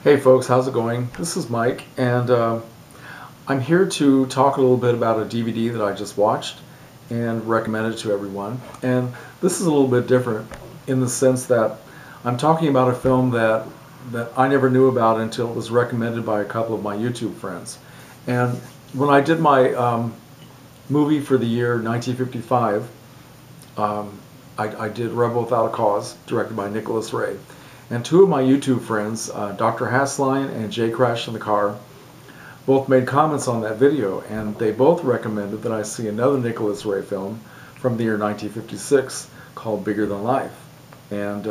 Hey folks, how's it going? This is Mike, and I'm here to talk a little bit about a DVD that I just watched and recommend it to everyone. And this is a little bit different in the sense that I'm talking about a film that I never knew about until it was recommended by a couple of my YouTube friends. And when I did my movie for the year 1955, I did Rebel Without a Cause, directed by Nicholas Ray. And two of my YouTube friends, DrHasslein and Jcrashinthecar, both made comments on that video, and they both recommended that I see another Nicholas Ray film from the year 1956 called Bigger Than Life. And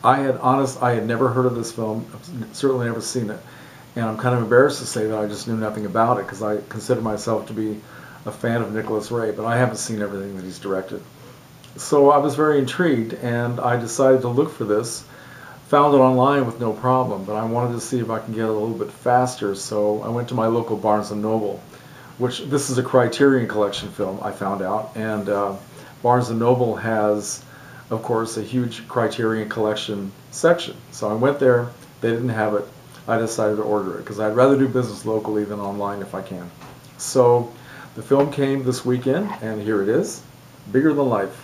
I had never heard of this film, certainly never seen it, and I'm kind of embarrassed to say that I just knew nothing about it because I consider myself to be a fan of Nicholas Ray, but I haven't seen everything that he's directed. So I was very intrigued, and I decided to look for this. Found it online with no problem, but I wanted to see if I can get it a little bit faster, so I went to my local Barnes & Noble, which this is a Criterion collection film, I found out, and Barnes & Noble has, of course, a huge Criterion collection section. So I went there, they didn't have it, I decided to order it, because I'd rather do business locally than online if I can. So the film came this weekend, and here it is, Bigger Than Life.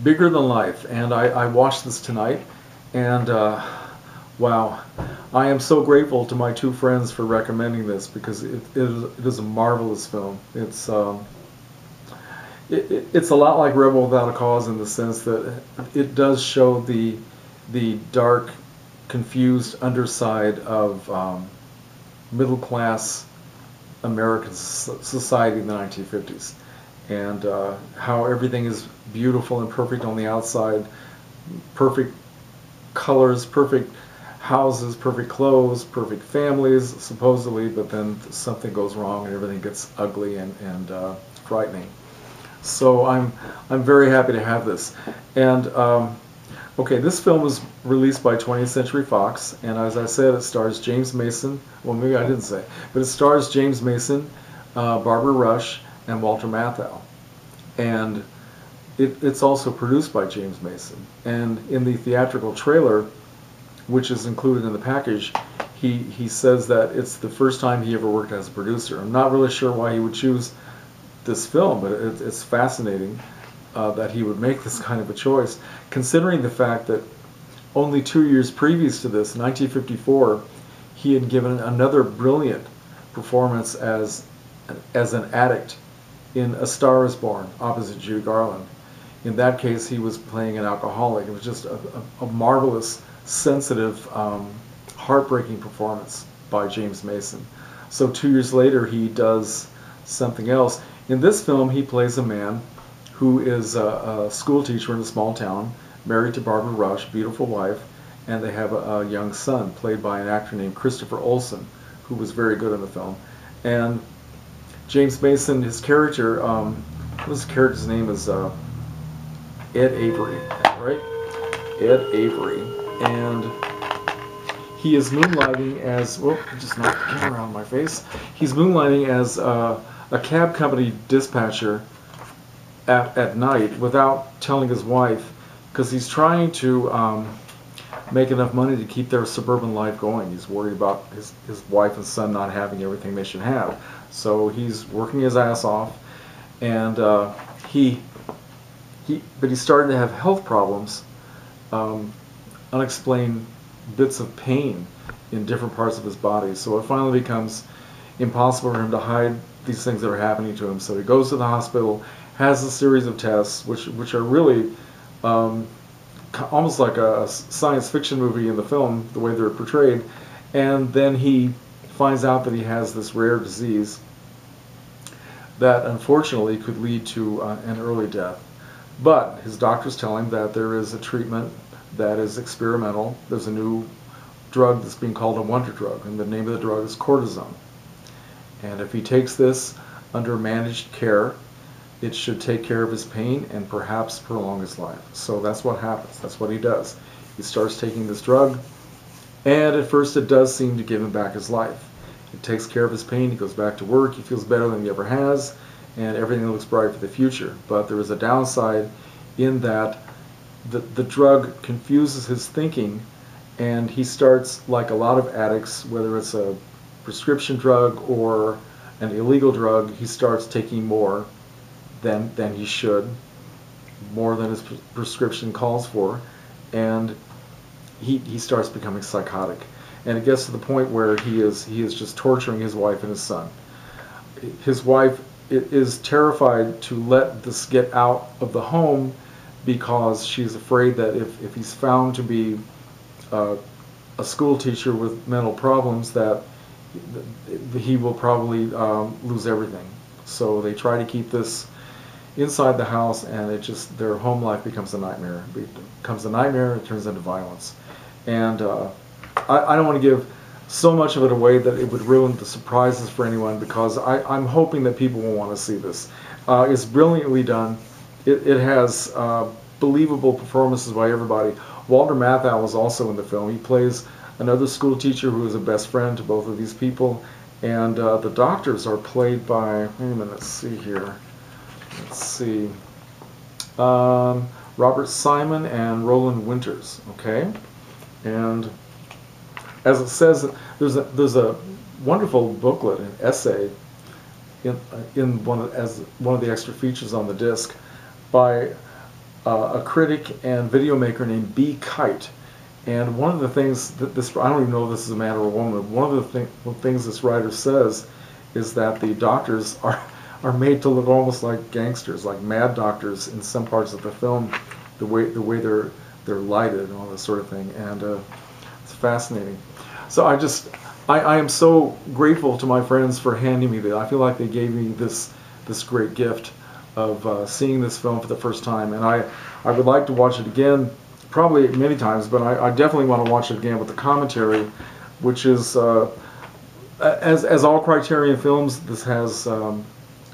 Bigger Than Life, and I watched this tonight, and wow, I am so grateful to my two friends for recommending this because it is a marvelous film. It's a lot like Rebel Without a Cause in the sense that it does show the dark, confused underside of middle class American society in the 1950s. And how everything is beautiful and perfect on the outside, perfect colors, perfect houses, perfect clothes, perfect families, supposedly, but then something goes wrong and everything gets ugly and frightening. So I'm very happy to have this. And okay, this film was released by 20th Century Fox, and as I said, it stars James Mason. Well, maybe I didn't say, but it stars James Mason, Barbara Rush, and Walter Matthau. And it's also produced by James Mason. And in the theatrical trailer, which is included in the package, he says that it's the first time he ever worked as a producer. I'm not really sure why he would choose this film, but it's fascinating that he would make this kind of a choice, considering the fact that only 2 years previous to this, 1954, he had given another brilliant performance as an addict in A Star Is Born, opposite Judy Garland. In that case, he was playing an alcoholic. It was just a marvelous, sensitive, heartbreaking performance by James Mason. So 2 years later, he does something else. In this film, he plays a man who is a school teacher in a small town, married to Barbara Rush, beautiful wife, and they have a young son, played by an actor named Christopher Olsen, who was very good in the film. And James Mason, his character, his character's name is Ed Avery, right? Ed Avery, and he is moonlighting as, whoop, I just knocked the camera out of my face. He's moonlighting as a cab company dispatcher at night without telling his wife, because he's trying to make enough money to keep their suburban life going. He's worried about his wife and son not having everything they should have. So he's working his ass off, and but he's starting to have health problems, unexplained bits of pain in different parts of his body. So it finally becomes impossible for him to hide these things that are happening to him. So he goes to the hospital, has a series of tests, which are really almost like a science fiction movie in the film, the way they're portrayed, and then he finds out that he has this rare disease that unfortunately could lead to an early death. But his doctors tell him that there is a treatment that is experimental. There's a new drug that's being called a wonder drug, and the name of the drug is cortisone. And if he takes this under managed care, it should take care of his pain and perhaps prolong his life. So that's what happens. That's what he does. He starts taking this drug, and at first it does seem to give him back his life. It takes care of his pain, he goes back to work, he feels better than he ever has, and everything looks bright for the future. But there is a downside in that the drug confuses his thinking and he starts, like a lot of addicts, whether it's a prescription drug or an illegal drug, he starts taking more than he should, more than his prescription calls for, and he starts becoming psychotic. And it gets to the point where he is just torturing his wife and his son. His wife is terrified to let this get out of the home because she's afraid that if he's found to be a school teacher with mental problems, that he will probably lose everything. So they try to keep this inside the house, and their home life becomes a nightmare. It turns into violence. And I don't want to give so much of it away that it would ruin the surprises for anyone, because I'm hoping that people will want to see this. It's brilliantly done. It has believable performances by everybody. Walter Matthau is also in the film. He plays another school teacher who is a best friend to both of these people. And the doctors are played by, wait a minute, let's see here. Let's see. Robert Simon and Roland Winters, okay? And as it says, there's a wonderful booklet, an essay, in one of the extra features on the disc, by a critic and video maker named B. Kite. And one of the things that I don't even know if this is a man or a woman, one of the things this writer says is that the doctors are made to look almost like gangsters, like mad doctors in some parts of the film, the way they're lighted and all that sort of thing, and it's fascinating. So I am so grateful to my friends for handing me that. I feel like they gave me this great gift of seeing this film for the first time, and I would like to watch it again, probably many times, but I definitely want to watch it again with the commentary, which is as all Criterion films, this has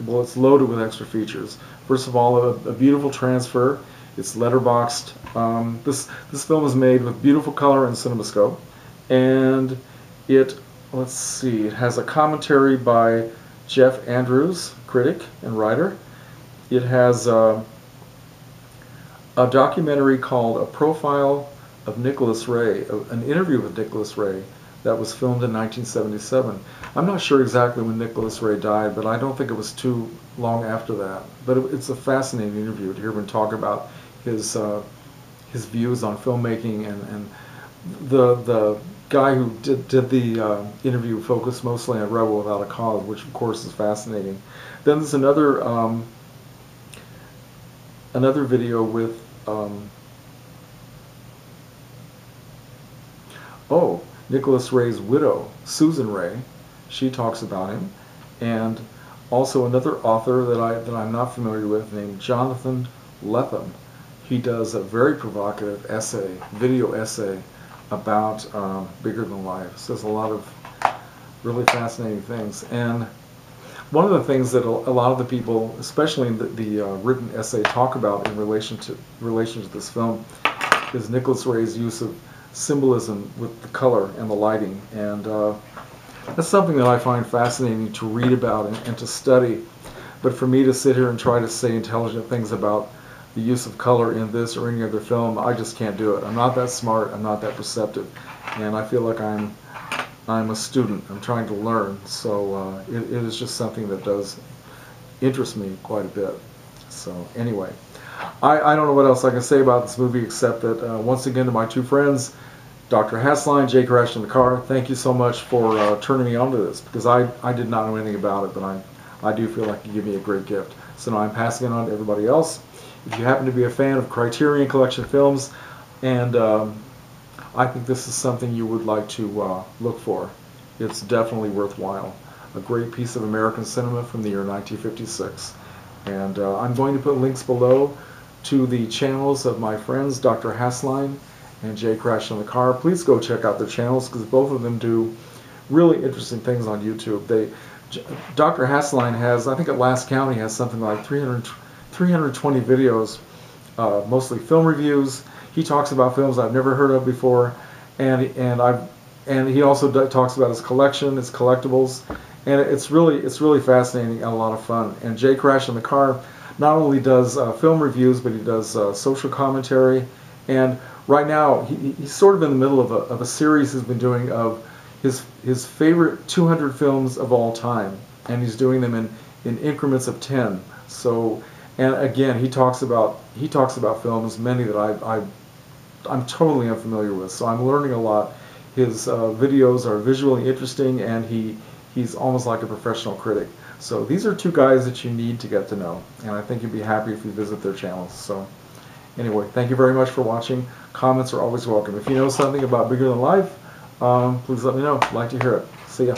well, it's loaded with extra features. First of all, a beautiful transfer. It's letterboxed. This film is made with beautiful color and CinemaScope, and let's see, it has a commentary by Jeff Andrews, critic and writer. It has a documentary called A Profile of Nicholas Ray, an interview with Nicholas Ray that was filmed in 1977. I'm not sure exactly when Nicholas Ray died, but I don't think it was too long after that. But it's a fascinating interview to hear him talk about his views on filmmaking, and the guy who did the interview focused mostly on Rebel Without a Cause, which of course is fascinating. Then there's another video with Nicholas Ray's widow, Susan Ray. She talks about him, and also another author that I'm not familiar with named Jonathan Lethem. He does a very provocative video essay about Bigger Than Life. Says a lot of really fascinating things. And one of the things that a lot of the people, especially in the written essay, talk about in relation to this film is Nicholas Ray's use of symbolism with the color and the lighting. And that's something that I find fascinating to read about and to study. But for me to sit here and try to say intelligent things about the use of color in this or any other film, I just can't do it. I'm not that smart, I'm not that perceptive, and I feel like I'm a student. I'm trying to learn, so it is just something that does interest me quite a bit. So anyway, I don't know what else I can say about this movie except that once again, to my two friends, DrHasslein and Jcrashinthecar, thank you so much for turning me on to this, because I did not know anything about it, but I do feel like you give me a great gift. So now I'm passing it on to everybody else. If you happen to be a fan of Criterion Collection films, and I think this is something you would like to look for, it's definitely worthwhile. A great piece of American cinema from the year 1956. And I'm going to put links below to the channels of my friends DrHasslein and Jcrashinthecar. Please go check out their channels, because both of them do really interesting things on YouTube. DrHasslein has, I think at last count, he has something like 320 videos, mostly film reviews. He talks about films I've never heard of before, and he also talks about his collection, his collectibles, and it's really fascinating and a lot of fun. And Jcrashinthecar not only does film reviews, but he does social commentary and right now he's sort of in the middle of a series he's been doing of his favorite 200 films of all time, and he's doing them in increments of 10. So, and again, he talks about films, many that I'm totally unfamiliar with. So I'm learning a lot. His videos are visually interesting, and he's almost like a professional critic. So these are two guys that you need to get to know, and I think you'd be happy if you visit their channels. So anyway, thank you very much for watching. Comments are always welcome. If you know something about Bigger Than Life, please let me know. I'd like to hear it. See ya.